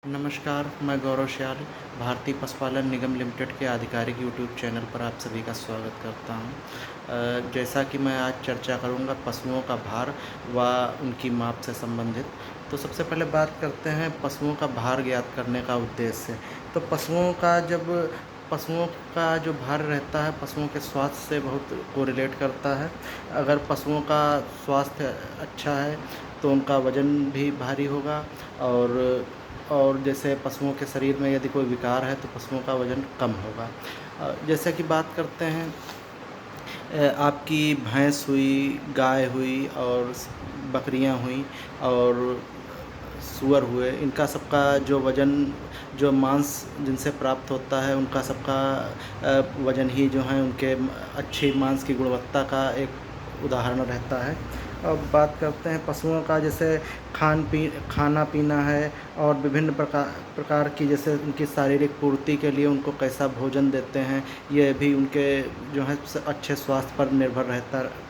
नमस्कार, मैं गौरव श्याल, भारतीय पशुपालन निगम लिमिटेड के आधिकारिक यूट्यूब चैनल पर आप सभी का स्वागत करता हूं। जैसा कि मैं आज चर्चा करूंगा पशुओं का भार व उनकी माप से संबंधित। तो सबसे पहले बात करते हैं पशुओं का भार ज्ञात करने का उद्देश्य। तो पशुओं का जो भार रहता है पशुओं के स्वास्थ्य से बहुत कोरिलेट करता है। अगर पशुओं का स्वास्थ्य अच्छा है तो उनका वज़न भी भारी होगा। और जैसे पशुओं के शरीर में यदि कोई विकार है तो पशुओं का वज़न कम होगा। जैसे कि बात करते हैं आपकी भैंस हुई, गाय हुई और बकरियां हुई और सूअर हुए, इनका सबका जो वज़न जो मांस जिनसे प्राप्त होता है उनका सबका वज़न ही जो है उनके अच्छी मांस की गुणवत्ता का एक उदाहरण रहता है। अब बात करते हैं पशुओं का, जैसे खाना पीना है और विभिन्न प्रकार की जैसे उनकी शारीरिक पूर्ति के लिए उनको कैसा भोजन देते हैं, ये भी उनके जो है अच्छे स्वास्थ्य पर निर्भर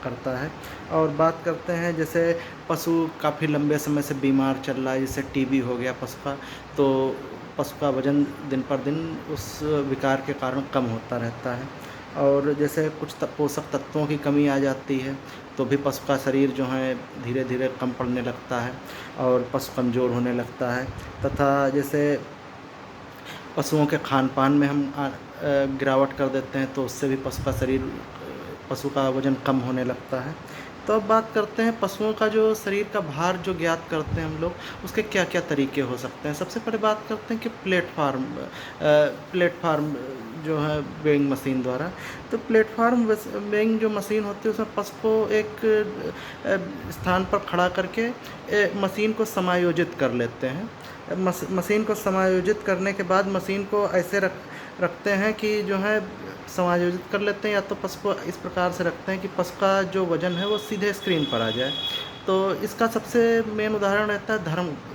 करता है। और बात करते हैं जैसे पशु काफ़ी लंबे समय से बीमार चल रहा है, जैसे टीबी हो गया पशु का, तो पशु का वज़न दिन पर दिन उस विकार के कारण कम होता रहता है। और जैसे कुछ पोषक तत्वों की कमी आ जाती है तो भी पशु का शरीर जो है धीरे धीरे कम पड़ने लगता है और पशु कमज़ोर होने लगता है। तथा जैसे पशुओं के खान-पान में हम गिरावट कर देते हैं तो उससे भी पशु का वज़न कम होने लगता है। तो अब बात करते हैं पशुओं का जो शरीर का भार जो ज्ञात करते हैं हम लोग, उसके क्या-क्या तरीके हो सकते हैं। सबसे पहले बात करते हैं कि प्लेटफ़ार्म जो है वेइंग मशीन द्वारा। तो प्लेटफ़ार्म वेइंग जो मशीन होती है उसमें पशु को एक स्थान पर खड़ा करके मशीन को समायोजित कर लेते हैं। मशीन को समायोजित करने के बाद मशीन को ऐसे रखते हैं कि जो है समायोजित कर लेते हैं, या तो पशु को इस प्रकार से रखते हैं कि पशु का जो वज़न है वो सीधे स्क्रीन पर आ जाए। तो इसका सबसे मेन उदाहरण रहता है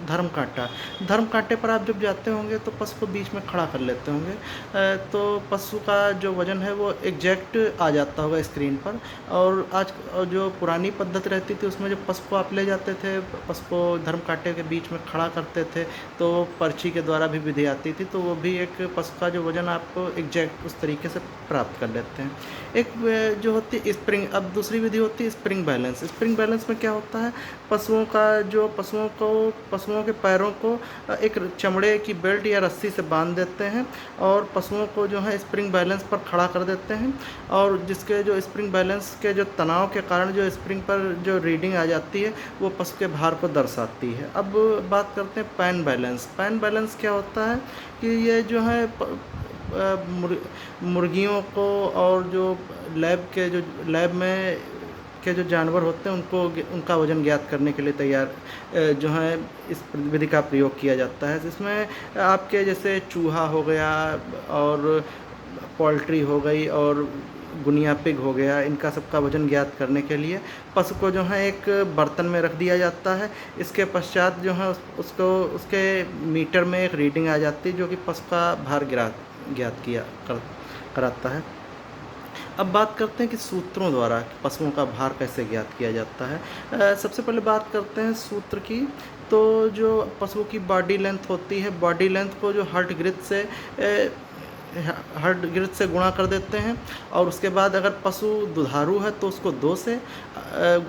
धर्म काँटा। धर्म काँटे पर आप जब जाते होंगे तो पशु को बीच में खड़ा कर लेते होंगे, तो पशु का जो वज़न है वो एग्जैक्ट आ जाता होगा स्क्रीन पर। और जो पुरानी पद्धति रहती थी उसमें जब पशु को आप ले जाते थे, पशु को धर्म काँटे के बीच में खड़ा करते थे, तो पर्ची के द्वारा भी विधि आती थी, तो वो भी एक पशु का जो वज़न आपको एग्जैक्ट उस तरीके से प्राप्त कर लेते हैं। एक जो होती है स्प्रिंग, अब दूसरी विधि होती है स्प्रिंग बैलेंस। स्प्रिंग बैलेंस में क्या होता है, पशुओं के पैरों को एक चमड़े की बेल्ट या रस्सी से बांध देते हैं और पशुओं को जो है स्प्रिंग बैलेंस पर खड़ा कर देते हैं, और जिसके जो स्प्रिंग बैलेंस के जो तनाव के कारण जो स्प्रिंग पर जो रीडिंग आ जाती है वो पशु के भार को दर्शाती है। अब बात करते हैं पैन बैलेंस। पैन बैलेंस क्या होता है कि ये जो है मुर्गियों को और जो लैब में के जो जानवर होते हैं उनको उनका वज़न ज्ञात करने के लिए जो है इस विधि का प्रयोग किया जाता है, जिसमें आपके जैसे चूहा हो गया और पोल्ट्री हो गई और गुनिया पिग हो गया, इनका सबका वज़न ज्ञात करने के लिए पशु को जो है एक बर्तन में रख दिया जाता है। इसके पश्चात जो है उसके मीटर में एक रीडिंग आ जाती है जो कि पशु का भार ज्ञात कराता है। अब बात करते हैं कि सूत्रों द्वारा पशुओं का भार कैसे ज्ञात किया जाता है। सबसे पहले बात करते हैं सूत्र की। तो जो पशुओं की बॉडी लेंथ होती है, बॉडी लेंथ को जो हार्ट ग्रिथ से गुणा कर देते हैं, और उसके बाद अगर पशु दुधारू है तो उसको 2 से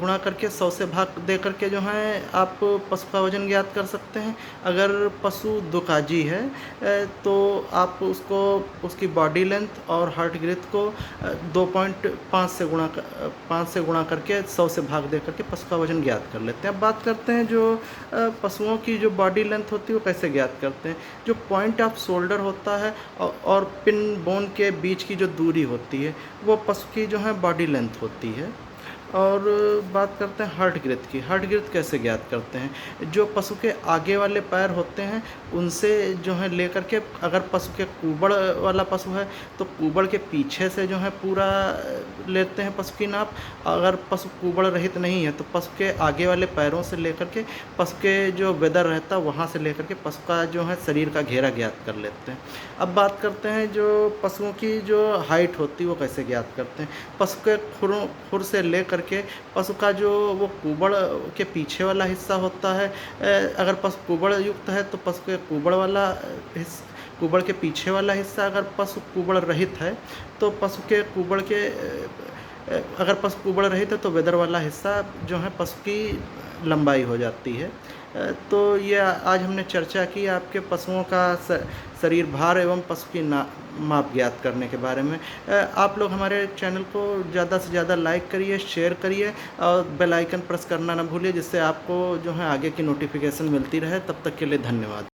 गुणा करके 100 से भाग दे करके जो है आप पशु का वज़न ज्ञात कर सकते हैं। अगर पशु दुकाजी है तो आप उसकी बॉडी लेंथ और हार्ट ग्रिथ को 2.5 से गुणा करके 100 से भाग दे करके पशु का वज़न ज्ञात कर लेते हैं। अब बात करते हैं जो पशुओं की जो बॉडी लेंथ होती है वो कैसे ज्ञात करते हैं। जो पॉइंट ऑफ शोल्डर होता है और पिन बोन के बीच की जो दूरी होती है वो पशु की जो है बॉडी लेंथ होती है। और बात करते हैं हार्ट ग्रिथ की। हार्ट ग्रिथ कैसे ज्ञात करते हैं, जो पशु के आगे वाले पैर होते हैं उनसे जो है लेकर के, अगर पशु के कूबड़ वाला पशु है तो कूबड़ के पीछे से जो है पूरा लेते हैं पशु की नाप। अगर पशु कूबड़ रहित नहीं है तो पशु के आगे वाले पैरों से लेकर के पशु के जो वेदर रहता है वहाँ से लेकर के पशु का जो है शरीर का घेरा ज्ञात कर लेते हैं। अब बात करते हैं जो पशुओं की जो हाइट होती है वो कैसे ज्ञात करते हैं। पशु के खुर से लेकर करके पशु का जो वो कुबड़ के पीछे वाला हिस्सा होता है, अगर पशु कुबड़ युक्त है तो पशु के कुबड़ वाला कुबड़ के पीछे वाला हिस्सा, अगर पशु कुबड़ रहित है तो पशु के कुबड़ के अगर पशु कुबड़ रहित है तो वेदर वाला हिस्सा जो है पशु की लंबाई हो जाती है। तो ये आज हमने चर्चा की आपके पशुओं का शरीर भार एवं पशु की माप ज्ञात करने के बारे में। आप लोग हमारे चैनल को ज़्यादा से ज़्यादा लाइक करिए, शेयर करिए और बेल आइकन प्रेस करना ना भूलिए, जिससे आपको जो है आगे की नोटिफिकेशन मिलती रहे। तब तक के लिए धन्यवाद।